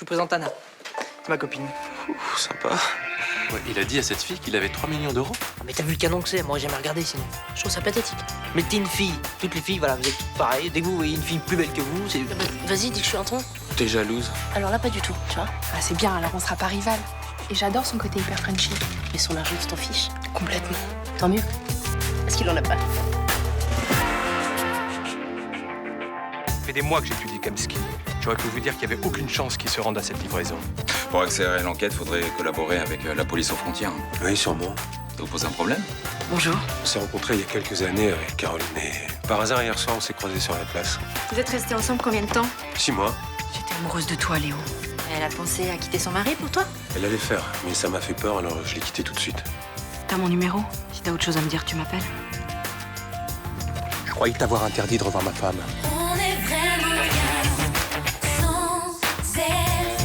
vous présente Anna. C'est ma copine. Ouh, sympa. Ouais, il a dit à cette fille qu'il avait 3 millions d'euros. Ah, mais t'as vu le canon que c'est? Moi, j'ai jamais regardé sinon. Je trouve ça pathétique. Mais t'es une fille. Toutes les filles, voilà, vous êtes toutes pareilles. Dès que vous voyez une fille plus belle que vous, c'est... Vas-y, dis que je suis un ton. T'es jalouse? Alors là, pas du tout, tu vois. Ah, c'est bien, alors on sera pas rivales. Et j'adore son côté hyper Frenchy. Mais son argent, tu t'en fiches. Complètement. Tant mieux. Parce qu'il en a pas. Ça fait des mois que j'étudie Kamsky. J'aurais pu vous dire qu'il n'y avait aucune chance qu'il se rende à cette livraison. Pour accélérer l'enquête, faudrait collaborer avec la police aux frontières. Oui, sûrement. Ça vous pose un problème? Bonjour. On s'est rencontrés il y a quelques années avec Caroline et par hasard hier soir on s'est croisés sur la place. Vous êtes restés ensemble combien de temps? 6 mois. J'étais amoureuse de toi, Léo. Elle a pensé à quitter son mari pour toi? Elle allait faire, mais ça m'a fait peur alors je l'ai quitté tout de suite. T'as mon numéro? Si t'as autre chose à me dire, tu m'appelles. Je croyais t'avoir interdit de revoir ma femme. On est vraiment bien sans elle.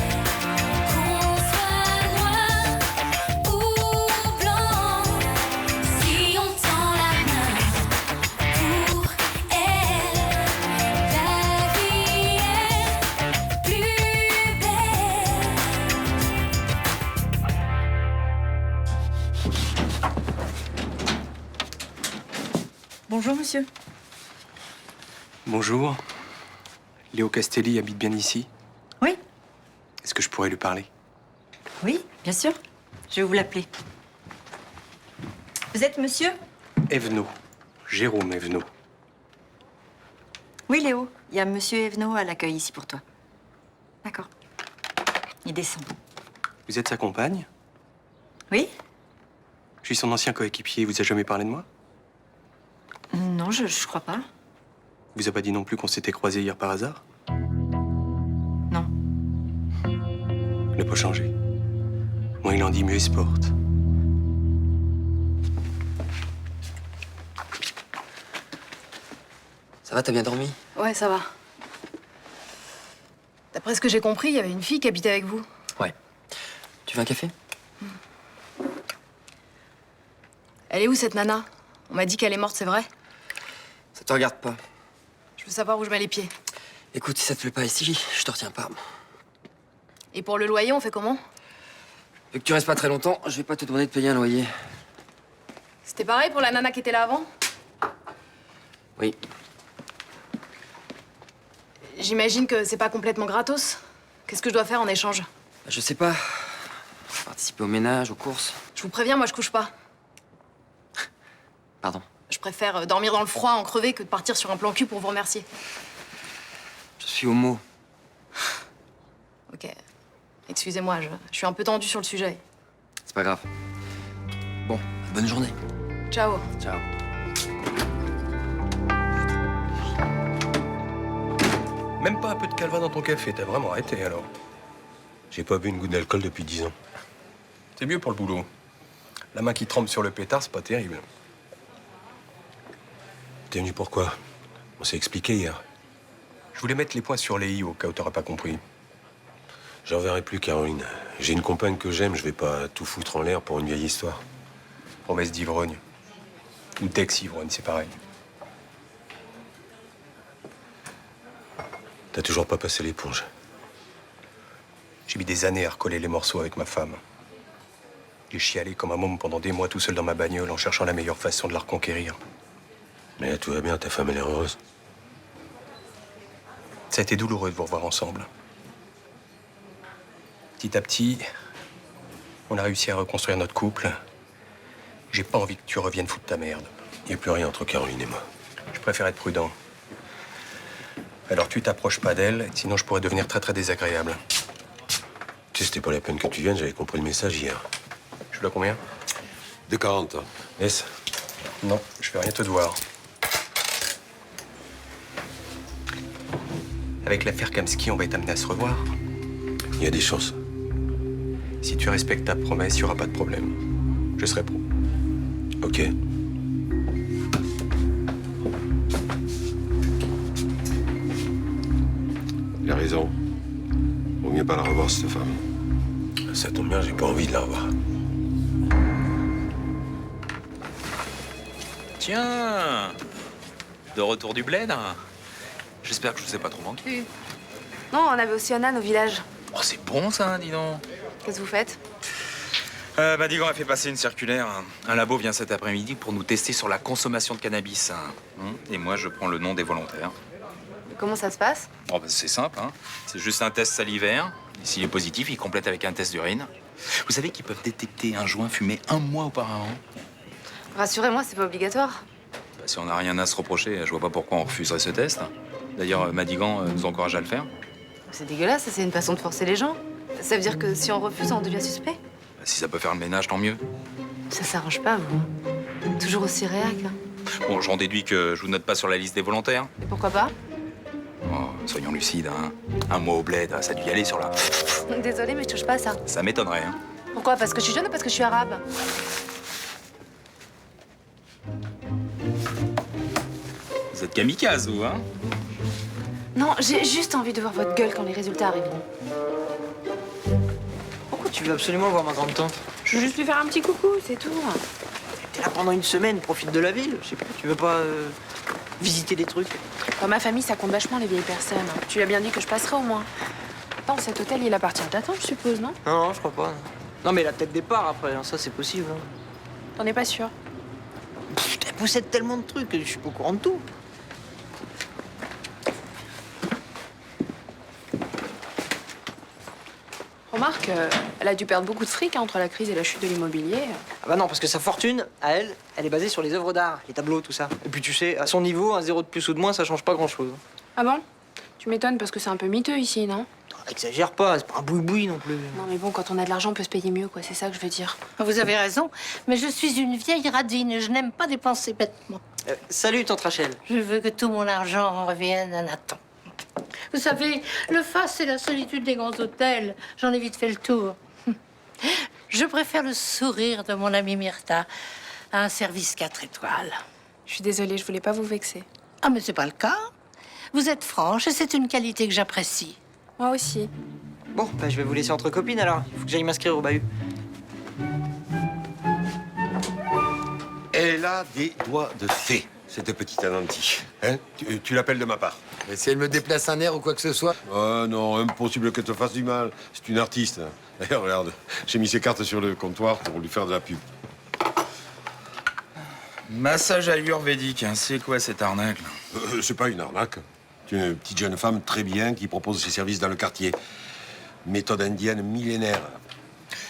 Qu'on soit noir ou blanc, si on tend la main pour elle, la vie est plus belle. Bonjour, monsieur. Bonjour. Léo Castelli habite bien ici? Oui. Est-ce que je pourrais lui parler? Oui, bien sûr. Je vais vous l'appeler. Vous êtes monsieur? Evenot. Jérôme Evenot. Oui, Léo. Il y a monsieur Evenot à l'accueil ici pour toi. D'accord. Il descend. Vous êtes sa compagne? Oui? Je suis son ancien coéquipier, il vous a jamais parlé de moi? Non, je crois pas. Vous a pas dit non plus qu'on s'était croisés hier par hasard? Non. Il n'a pas changé. Moi, il en dit mieux et se porte. Ça va, t'as bien dormi? Ouais, ça va. D'après ce que j'ai compris, il y avait une fille qui habitait avec vous. Ouais. Tu veux un café? Elle est où, cette nana? On m'a dit qu'elle est morte, c'est vrai? Ça te regarde pas. Je veux savoir où je mets les pieds. Écoute, si ça te plaît pas ici, je te retiens pas. Et pour le loyer, on fait comment? Vu que tu restes pas très longtemps, je vais pas te demander de payer un loyer. C'était pareil pour la nana qui était là avant? Oui. J'imagine que c'est pas complètement gratos. Qu'est-ce que je dois faire en échange? Je sais pas. Participer au ménage, aux courses. Je vous préviens, moi je couche pas. Pardon. Je préfère dormir dans le froid, en crever, que de partir sur un plan cul pour vous remercier. Je suis homo. Ok. Excusez-moi, je suis un peu tendue sur le sujet. C'est pas grave. Bon, bonne journée. Ciao. Ciao. Même pas un peu de calva dans ton café, t'as vraiment arrêté alors? J'ai pas bu une goutte d'alcool depuis 10 ans. C'est mieux pour le boulot. La main qui tremble sur le pétard, c'est pas terrible. T'es venu pourquoi? On s'est expliqué hier. Je voulais mettre les points sur les i au cas où t'aurais pas compris. J'en verrai plus, Caroline. J'ai une compagne que j'aime, je vais pas tout foutre en l'air pour une vieille histoire. Promesse d'ivrogne. Ou d'ex-ivrogne, c'est pareil. T'as toujours pas passé l'éponge. J'ai mis des années à recoller les morceaux avec ma femme. J'ai chialé comme un môme pendant des mois tout seul dans ma bagnole en cherchant la meilleure façon de la reconquérir. Mais là, tout va bien, ta femme, elle est heureuse. Ça a été douloureux de vous revoir ensemble. Petit à petit, on a réussi à reconstruire notre couple. J'ai pas envie que tu reviennes foutre ta merde. Il n'y a plus rien entre Caroline et moi. Je préfère être prudent. Alors tu t'approches pas d'elle, sinon je pourrais devenir très très désagréable. Tu sais, c'était pas la peine que tu viennes, j'avais compris le message hier. Je dois combien? 2,40. Laisse. Non, je vais rien te devoir. Avec l'affaire Kamsky, on va être amené à se revoir. Il y a des chances. Si tu respectes ta promesse, il n'y aura pas de problème. Je serai pro. Ok. Il a raison. Vaut mieux pas la revoir, cette femme. Ça tombe bien, j'ai pas envie de la revoir. Tiens, de retour du bled. J'espère que je vous ai pas trop manqué. Non, on avait aussi Anna au village. Oh, c'est bon ça, dis donc. Qu'est-ce que vous faites? Madigan a fait passer une circulaire. Un labo vient cet après-midi pour nous tester sur la consommation de cannabis. Et moi, je prends le nom des volontaires. Comment ça se passe? Oh, c'est simple, hein. C'est juste un test salivaire. Et s'il est positif, il complète avec un test d'urine. Vous savez qu'ils peuvent détecter un joint fumé 1 mois auparavant? Rassurez-moi, c'est pas obligatoire. Bah, si on n'a rien à se reprocher, je vois pas pourquoi on refuserait ce test. D'ailleurs, Madigan nous encourage à le faire. C'est dégueulasse, c'est une façon de forcer les gens. Ça veut dire que si on refuse, on devient suspect? Bah, si ça peut faire le ménage, tant mieux. Ça s'arrange pas, vous. Toujours aussi réac. Hein. Bon, j'en déduis que je vous note pas sur la liste des volontaires. Et pourquoi pas? Oh, soyons lucides, hein. 1 mois au bled, ça a dû y aller sur la... Désolée, mais je touche pas à ça. Ça m'étonnerait, hein. Pourquoi? Parce que je suis jeune ou parce que je suis arabe? Vous êtes kamikaze, vous, hein? Non, j'ai juste envie de voir votre gueule quand les résultats arriveront. Pourquoi tu veux absolument voir ma grande tante? Je veux juste lui faire un petit coucou, c'est tout. T'es là pendant une semaine, profite de la ville. Je sais pas, tu veux pas visiter des trucs? Dans ma famille, ça compte vachement les vieilles personnes. Tu lui as bien dit que je passerai au moins. Attends, cet hôtel, il appartient à ta tante, je suppose, non? Non, je crois pas. Non, mais elle a peut-être des parts après, hein, ça c'est possible. Hein. T'en es pas sûr? Elle possède tellement de trucs que je suis pas au courant de tout. Remarque, elle a dû perdre beaucoup de fric hein, entre la crise et la chute de l'immobilier. Ah bah non, parce que sa fortune, à elle, elle est basée sur les œuvres d'art, les tableaux, tout ça. Et puis tu sais, à son niveau, un 0 de plus ou de moins, ça change pas grand-chose. Ah bon? Tu m'étonnes parce que c'est un peu miteux ici, non? Exagère pas, c'est pas un boui-boui non plus. Non mais bon, quand on a de l'argent, on peut se payer mieux, quoi. C'est ça que je veux dire. Vous avez raison, mais je suis une vieille radine et je n'aime pas dépenser bêtement. Salut, tante Rachel. Je veux que tout mon argent revienne à Nathan. Vous savez, le faste et la solitude des grands hôtels, j'en ai vite fait le tour. Je préfère le sourire de mon amie Myrtha à un service 4 étoiles. Je suis désolée, je voulais pas vous vexer. Ah, mais c'est pas le cas. Vous êtes franche et c'est une qualité que j'apprécie. Moi aussi. Bon, bah, je vais vous laisser entre copines alors. Il faut que j'aille m'inscrire au bahut. Elle a des doigts de fée, cette petite Ananti. Hein? Tu l'appelles de ma part. Mais si elle me déplace un air ou quoi que ce soit. Oh non, impossible qu'elle te fasse du mal. C'est une artiste. D'ailleurs, regarde, j'ai mis ses cartes sur le comptoir pour lui faire de la pub. Massage ayurvédique, hein. C'est quoi cette arnaque, là? C'est pas une arnaque. C'est une petite jeune femme très bien qui propose ses services dans le quartier. Méthode indienne millénaire.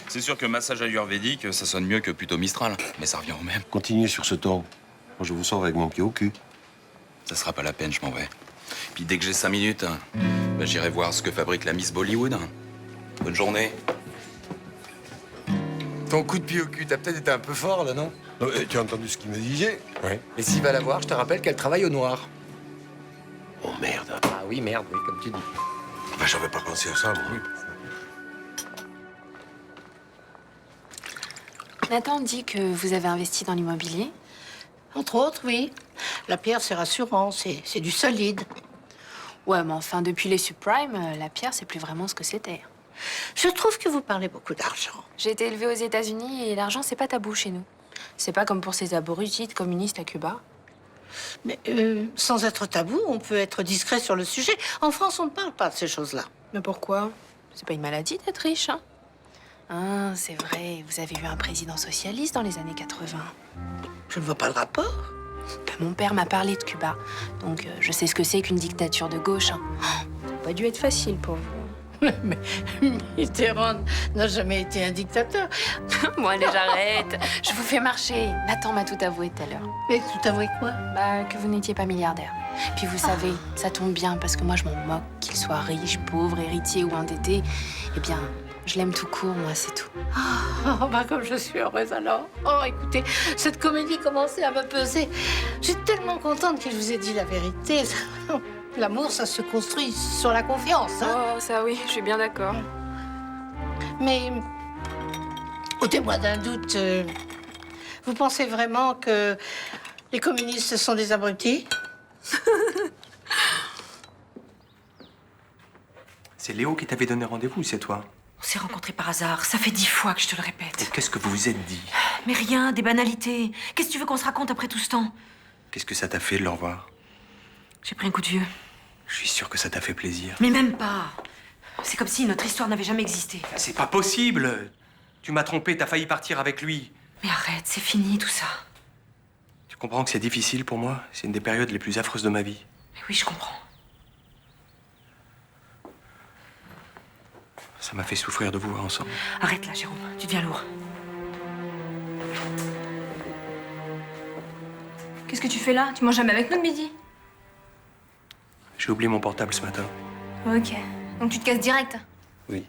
C'est sûr que massage ayurvédique, ça sonne mieux que plutôt Mistral. Mais ça revient au même. Continuez sur ce ton. Moi, je vous sors avec mon pied au cul. Ça sera pas la peine, je m'en vais. Puis dès que j'ai 5 minutes, bah, j'irai voir ce que fabrique la Miss Bollywood. Bonne journée. Ton coup de pied au cul, t'as peut-être été un peu fort, là, non? Tu as entendu ce qu'il me disait? Oui. Et s'il va la voir, je te rappelle qu'elle travaille au noir. Oh merde. Ah oui, merde, oui, comme tu dis. Bah, j'avais pas pensé à ça, moi. Oui. Nathan dit que vous avez investi dans l'immobilier. Entre autres, oui. La pierre, c'est rassurant, c'est du solide. Ouais, mais enfin, depuis les subprimes, la pierre, c'est plus vraiment ce que c'était. Je trouve que vous parlez beaucoup d'argent. J'ai été élevée aux États-Unis et l'argent, c'est pas tabou chez nous. C'est pas comme pour ces abrutis communistes à Cuba. Mais sans être tabou, on peut être discret sur le sujet. En France, on ne parle pas de ces choses-là. Mais pourquoi? C'est pas une maladie d'être riche, hein? Ah, c'est vrai, vous avez eu un président socialiste dans les années 80. Je ne vois pas le rapport. Ben, mon père m'a parlé de Cuba, donc je sais ce que c'est qu'une dictature de gauche. Hein. Oh, ça n'a pas dû être facile pour vous. Mais Mitterrand n'a jamais été un dictateur. Bon, allez, j'arrête. Je vous fais marcher. Nathan m'a tout avoué tout à l'heure. Mais tout avoué quoi? Bah, que vous n'étiez pas milliardaire. Puis vous savez, ça tombe bien, parce que moi, je m'en moque. Qu'il soit riche, pauvre, héritier ou endetté, eh bien, je l'aime tout court, moi, c'est tout. Oh, bah comme je suis heureuse alors. Oh, écoutez, cette comédie commençait à me peser. Je suis tellement contente que je vous ai dit la vérité. L'amour, ça se construit sur la confiance. Hein? Oh, ça oui, je suis bien d'accord. Mais, au témoin d'un doute, vous pensez vraiment que les communistes sont des abrutis? C'est Léo qui t'avait donné rendez-vous, c'est toi? On s'est rencontrés par hasard. Ça fait 10 fois que je te le répète. Et qu'est-ce que vous vous êtes dit? Mais rien, des banalités. Qu'est-ce que tu veux qu'on se raconte après tout ce temps? Qu'est-ce que ça t'a fait de le revoir? J'ai pris un coup de vieux. Je suis sûr que ça t'a fait plaisir. Mais même pas. C'est comme si notre histoire n'avait jamais existé. C'est pas possible. Tu m'as trompé, t'as failli partir avec lui. Mais arrête, c'est fini tout ça. Tu comprends que c'est difficile pour moi? C'est une des périodes les plus affreuses de ma vie. Mais oui, je comprends. Ça m'a fait souffrir de vous voir ensemble. Arrête là, Jérôme, tu deviens lourd. Qu'est-ce que tu fais là? Tu manges jamais avec nous le midi? J'ai oublié mon portable ce matin. Ok. Donc tu te casses direct? Oui.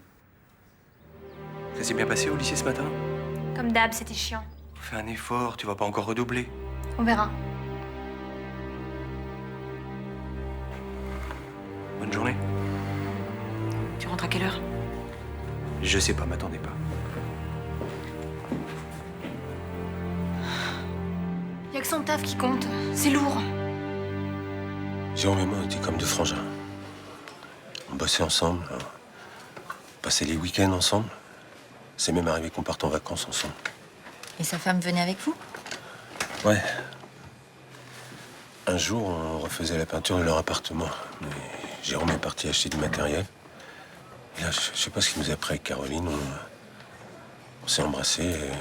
Ça s'est bien passé au lycée ce matin? Comme d'hab, c'était chiant. Fais un effort, tu vas pas encore redoubler. On verra. Bonne journée. Tu rentres à quelle heure? Je sais pas, m'attendez pas. Y'a que son taf qui compte. C'est lourd. Jérôme et moi, on était comme deux frangins. On bossait ensemble, on passait les week-ends ensemble. C'est même arrivé qu'on parte en vacances ensemble. Et sa femme venait avec vous? Ouais. Un jour, on refaisait la peinture de leur appartement. Mais Jérôme est parti acheter du matériel. Et là, je sais pas ce qu'il nous a pris avec Caroline. On s'est embrassés et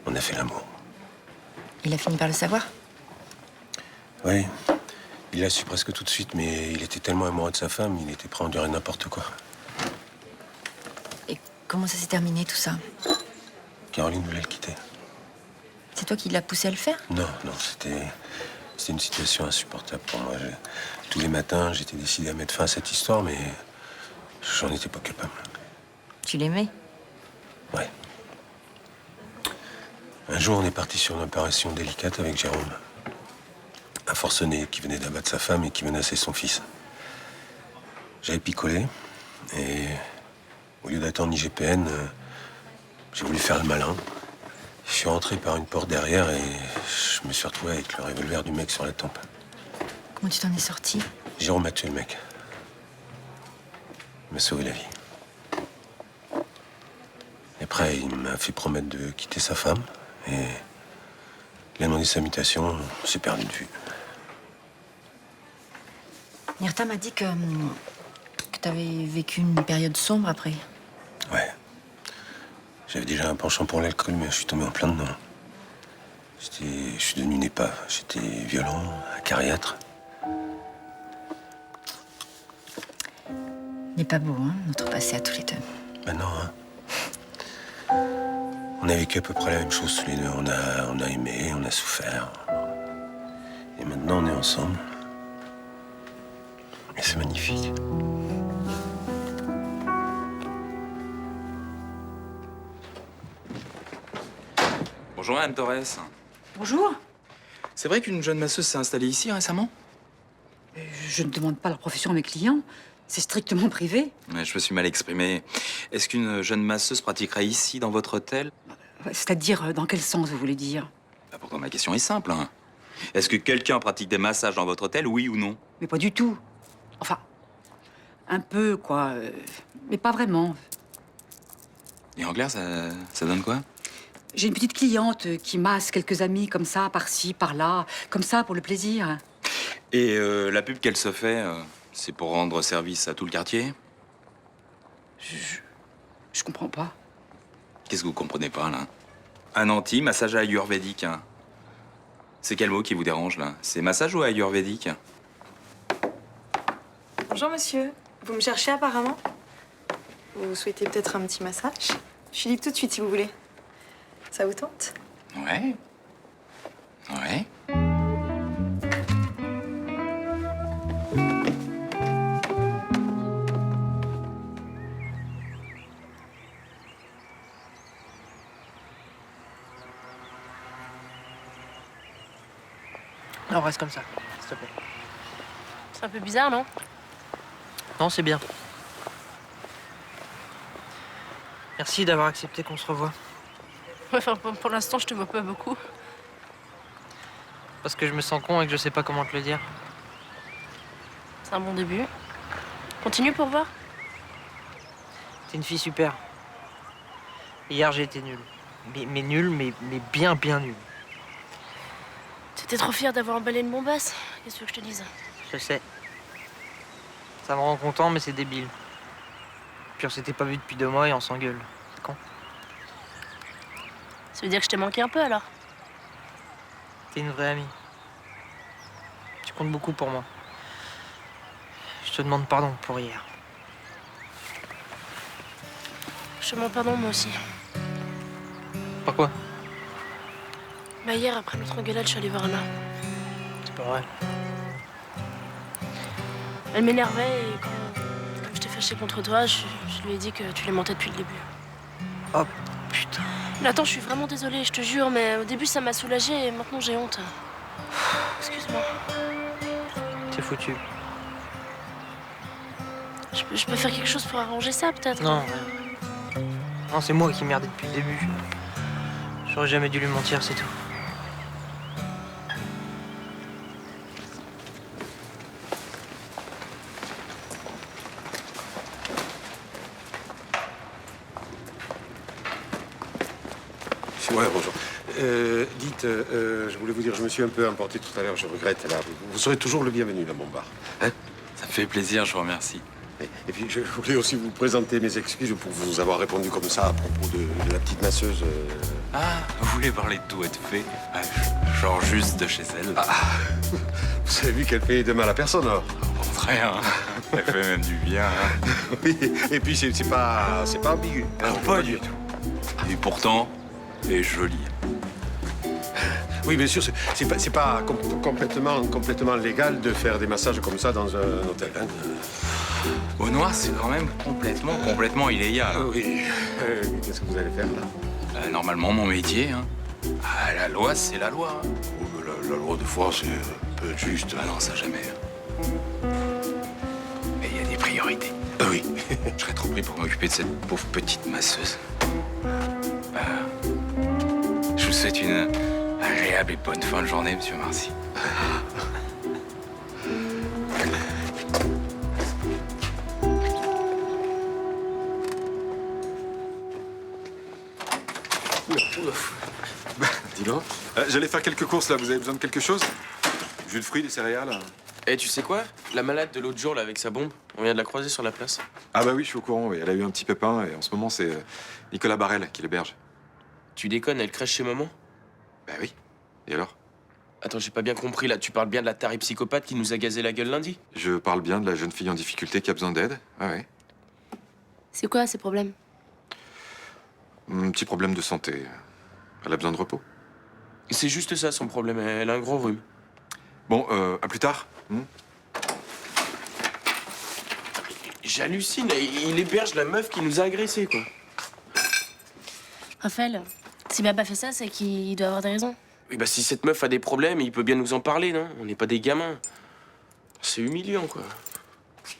on a fait l'amour. Il a fini par le savoir? Oui. Il l'a su presque tout de suite, mais il était tellement amoureux de sa femme, il était prêt à endurer n'importe quoi. Et comment ça s'est terminé tout ça? Caroline voulait le quitter. C'est toi qui l'as poussé à le faire? Non, c'était une situation insupportable pour moi. Tous les matins, j'étais décidé à mettre fin à cette histoire, mais j'en étais pas capable. Tu l'aimais? Ouais. Un jour, on est parti sur une opération délicate avec Jérôme. Un forcené qui venait d'abattre sa femme et qui menaçait son fils. J'avais picolé et au lieu d'attendre l'IGPN, j'ai voulu faire le malin. Je suis rentré par une porte derrière et je me suis retrouvé avec le revolver du mec sur la tempe. Comment tu t'en es sorti? Jérôme a tué le mec. Il m'a sauvé la vie. Et après, il m'a fait promettre de quitter sa femme et il a demandé sa mutation, on s'est perdu de vue. Myrtha m'a dit que t'avais vécu une période sombre après. Ouais. J'avais déjà un penchant pour l'alcool, mais je suis tombé en plein dedans. Je suis devenu une épave. J'étais violent, acariâtre. N'est pas beau, hein, notre passé à tous les deux. Ben non, hein. On a vécu à peu près la même chose tous les deux. On a aimé, on a souffert. Et maintenant, on est ensemble. Et c'est magnifique. Bonjour, Madame Torres. Bonjour. C'est vrai qu'une jeune masseuse s'est installée ici récemment? Je ne demande pas leur profession à mes clients. C'est strictement privé. Ouais, je me suis mal exprimé. Est-ce qu'une jeune masseuse pratiquerait ici, dans votre hôtel? C'est-à-dire, dans quel sens vous voulez dire? Bah, pourtant, ma question est simple. Hein. Est-ce que quelqu'un pratique des massages dans votre hôtel, oui ou non? Mais pas du tout. Enfin, un peu, quoi. Mais pas vraiment. Et en clair, ça donne quoi? J'ai une petite cliente qui masse quelques amis comme ça, par-ci, par-là, comme ça, pour le plaisir. Et la pub qu'elle se fait, c'est pour rendre service à tout le quartier? Je comprends pas. Qu'est-ce que vous comprenez pas, là? Un anti-massage ayurvédique. Hein. C'est quel mot qui vous dérange, là? C'est massage ou ayurvédique? Bonjour, monsieur. Vous me cherchez apparemment? Vous souhaitez peut-être un petit massage? Je suis libre tout de suite, si vous voulez. Ça vous tente? Ouais. Ouais. Non, reste comme ça, s'il te plaît. C'est un peu bizarre, non? Non, c'est bien. Merci d'avoir accepté qu'on se revoie. Enfin, pour l'instant, je te vois pas beaucoup. Parce que je me sens con et que je sais pas comment te le dire. C'est un bon début. Continue pour voir. T'es une fille super. Hier, j'ai été nul. Mais nul, mais bien nul. T'étais trop fière d'avoir emballé une bombasse. Qu'est-ce que je te dise? Je sais. Ça me rend content, mais c'est débile. Puis on s'était pas vu depuis 2 mois et on s'engueule. C'est con. Ça veut dire que je t'ai manqué un peu alors? T'es une vraie amie. Tu comptes beaucoup pour moi. Je te demande pardon pour hier. Je te demande pardon moi aussi. Pourquoi? Bah hier, après notre engueulade, je suis allée voir Anna. C'est pas vrai. Elle m'énervait et quand j'étais fâchée contre toi, je lui ai dit que tu les mentais depuis le début. Oh putain. Mais attends, je suis vraiment désolée, je te jure, mais au début ça m'a soulagée et maintenant j'ai honte. Excuse-moi. C'est foutu. Je peux faire quelque chose pour arranger ça peut-être? Non, rien. Non, c'est moi qui merdais depuis le début. J'aurais jamais dû lui mentir, c'est tout. Ouais, bonjour. Dites, je voulais vous dire, je me suis un peu emporté tout à l'heure, je regrette. Là, vous serez toujours le bienvenu dans mon bar. Hein? Ça me fait plaisir, je vous remercie. Et puis, je voulais aussi vous présenter mes excuses pour vous avoir répondu comme ça à propos de la petite masseuse. Ah, vous voulez parler de tout et de fait? Genre juste de chez elle. Ah, vous avez vu qu'elle fait de mal à personne, alors? Au contraire, hein. Elle fait même du bien. Hein. Oui, et puis c'est pas ambigu. Ah, pas du tout. Et pourtant, elle est jolie. Oui, bien sûr, c'est pas complètement légal de faire des massages comme ça dans un hôtel. Hein. Au noir, c'est quand même complètement illégal. Oui. Qu'est-ce que vous allez faire, là? Normalement, mon métier, hein. Ah, la loi, c'est la loi. Hein. Oh, la loi de foi, c'est un peu juste. Ah non, ça jamais. Mais il y a des priorités. Ah oui. Je serais trop pris pour m'occuper de cette pauvre petite masseuse. Je vous souhaite une agréable et bonne fin de journée, monsieur Marcy. Dis donc. J'allais faire quelques courses, là. Vous avez besoin de quelque chose? Jus de fruits, des céréales? Eh, tu sais quoi? La malade de l'autre jour, là, avec sa bombe, on vient de la croiser sur la place. Ah bah oui, je suis au courant, oui. Elle a eu un petit pépin, et en ce moment, c'est Nicolas Barrel qui l'héberge. Tu déconnes, elle crèche chez maman? Bah oui. Et alors? Attends, j'ai pas bien compris, là. Tu parles bien de la tarée psychopathe qui nous a gazé la gueule lundi? Je parle bien de la jeune fille en difficulté qui a besoin d'aide. Ah ouais. C'est quoi ces problèmes? Un petit problème de santé. Elle a besoin de repos. C'est juste ça, son problème. Elle a un gros rhume. Bon, à plus tard. J'hallucine. Il héberge la meuf qui nous a agressés, quoi. Raphaël, si papa fait ça, c'est qu'il doit avoir des raisons. Oui, bah si cette meuf a des problèmes, il peut bien nous en parler, non? On n'est pas des gamins. C'est humiliant, quoi.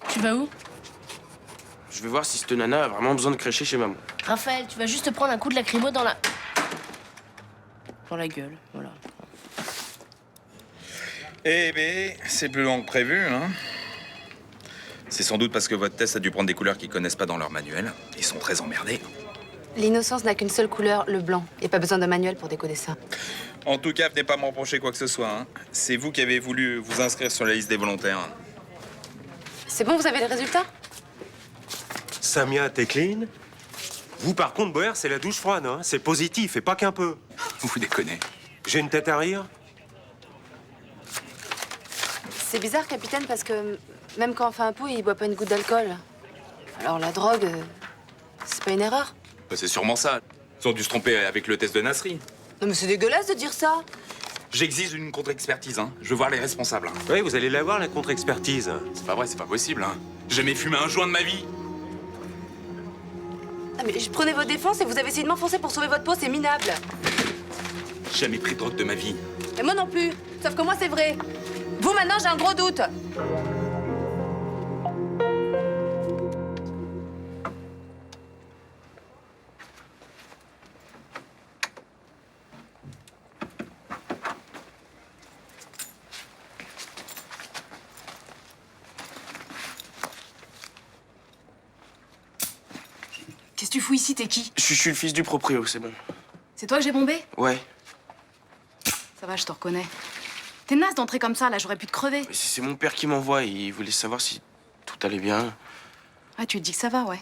Tu vas où? Je vais voir si cette nana a vraiment besoin de crècher chez maman. Raphaël, tu vas juste te prendre un coup de lacrymo dans la gueule, voilà. Eh ben, c'est plus long que prévu, hein. C'est sans doute parce que votre test a dû prendre des couleurs qu'ils connaissent pas dans leur manuel. Ils sont très emmerdés. L'innocence n'a qu'une seule couleur, le blanc. Et pas besoin d'un manuel pour décoder ça. En tout cas, venez pas me reprocher quoi que ce soit, hein. C'est vous qui avez voulu vous inscrire sur la liste des volontaires. C'est bon, vous avez les résultats? Samia, t'es clean? Vous, par contre, Boer, c'est la douche froide, hein. C'est positif, et pas qu'un peu. Vous déconnez. J'ai une tête à rire? C'est bizarre, capitaine, parce que même quand on fait un pot, il boit pas une goutte d'alcool. Alors la drogue, c'est pas une erreur? Bah, c'est sûrement ça. Ils ont dû se tromper avec le test de Nasri. Non mais c'est dégueulasse de dire ça. J'exige une contre-expertise, hein. Je veux voir les responsables. Hein. Oui, vous allez l'avoir, la contre-expertise. C'est pas vrai, c'est pas possible, hein. J'ai jamais fumé un joint de ma vie. Ah mais je prenais votre défense et vous avez essayé de m'enfoncer pour sauver votre peau, c'est minable. Jamais pris de drogue de ma vie. Et moi non plus. Sauf que moi c'est vrai. Vous maintenant j'ai un gros doute. Qu'est-ce que tu fous ici? T'es qui? Je suis le fils du proprio, c'est bon. C'est toi que j'ai bombé? Ouais. Ça va, je te reconnais. T'es naze d'entrer comme ça, là, j'aurais pu te crever. C'est mon père qui m'envoie. Il voulait savoir si tout tout allait bien. Ah, tu te dis que ça va, ouais.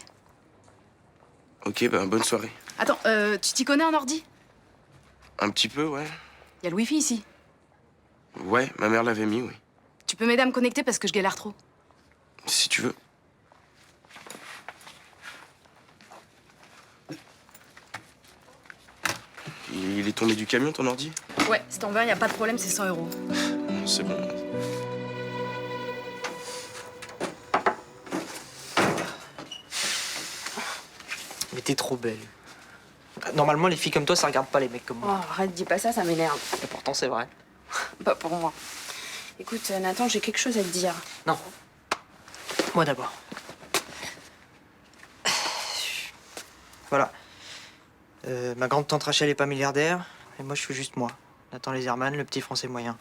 Ok, ben bonne soirée. Attends, tu t'y connais en ordi? Un petit peu, ouais. Y a le wifi ici. Ouais, ma mère l'avait mis, oui. Tu peux m'aider à me connecter parce que je galère trop. Si tu veux. Il est tombé du camion, ton ordi? Ouais, si t'en veux, y a pas de problème, c'est 100 €. C'est bon. Mais t'es trop belle. Normalement, les filles comme toi, ça regarde pas les mecs comme Oh, moi. arrête, dis pas ça, ça m'énerve. Et pourtant, c'est vrai. Pas pour moi. Écoute, Nathan, j'ai quelque chose à te dire. Non. Moi d'abord. Voilà. Ma grande tante Rachel est pas milliardaire, et moi je suis juste moi. Nathan Leserman, le petit français moyen.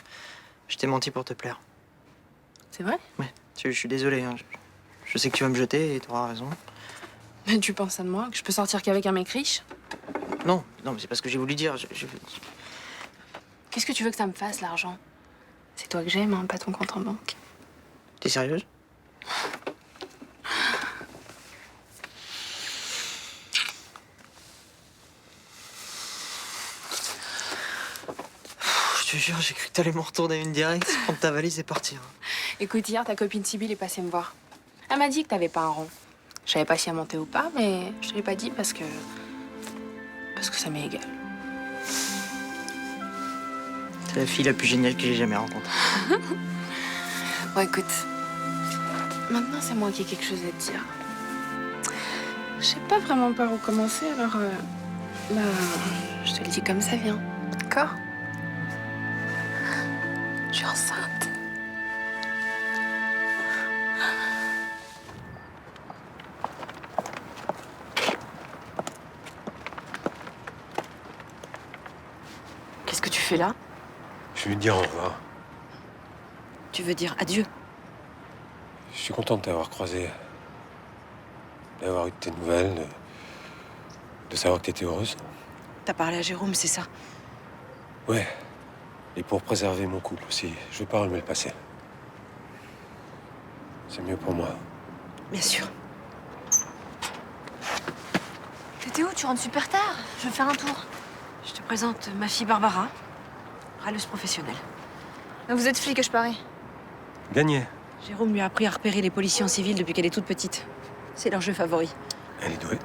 Je t'ai menti pour te plaire. C'est vrai? Ouais, je suis désolé. Hein. Je sais que tu vas me jeter et t'auras raison. Mais tu penses ça de moi? Que je peux sortir qu'avec un mec riche? Non, mais c'est pas ce que j'ai voulu dire. Qu'est-ce que tu veux que ça me fasse, l'argent? C'est toi que j'aime, hein, pas ton compte en banque. T'es sérieuse? Je te jure, j'ai cru que t'allais m'en retourner une directe, prendre ta valise et partir. Écoute, hier, ta copine Sibylle est passée me voir. Elle m'a dit que t'avais pas un rond. Je savais pas si elle mentait ou pas, mais je te l'ai pas dit parce que ça m'est égal. C'est la fille la plus géniale que j'ai jamais rencontrée. Bon, écoute, maintenant c'est moi qui ai quelque chose à te dire. Je sais pas vraiment par où commencer, alors je te le dis comme ça vient, d'accord? Je suis enceinte. Qu'est-ce que tu fais là? Je vais te dire au revoir. Tu veux dire adieu? Je suis content de t'avoir croisé. D'avoir eu de tes nouvelles, de savoir que t'étais heureuse. T'as parlé à Jérôme, c'est ça? Ouais. Et pour préserver mon couple aussi, je veux pas remuer le passé. C'est mieux pour moi. Bien sûr. T'étais où? Tu rentres super tard. Je veux faire un tour. Je te présente ma fille Barbara, râleuse professionnelle. Vous êtes flic, je parie. Gagné. Jérôme lui a appris à repérer les policiers en civil depuis qu'elle est toute petite. C'est leur jeu favori. Elle est douée.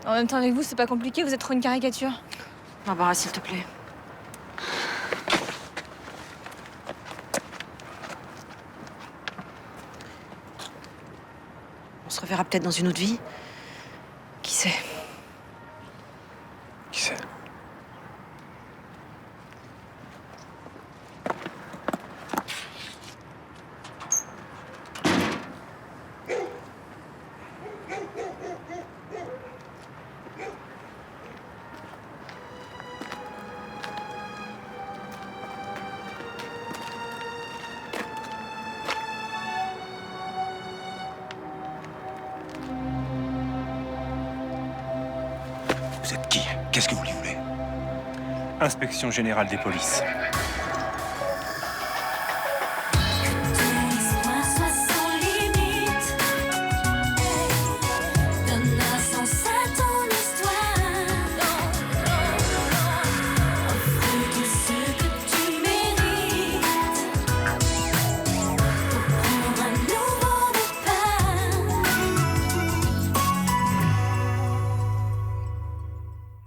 En même temps, avec vous, c'est pas compliqué, vous êtes trop une caricature. Barbara, s'il te plaît. On se reverra peut-être dans une autre vie. Qui sait? Qui sait? Vous êtes qui? Qu'est-ce que vous lui voulez? Inspection générale des polices.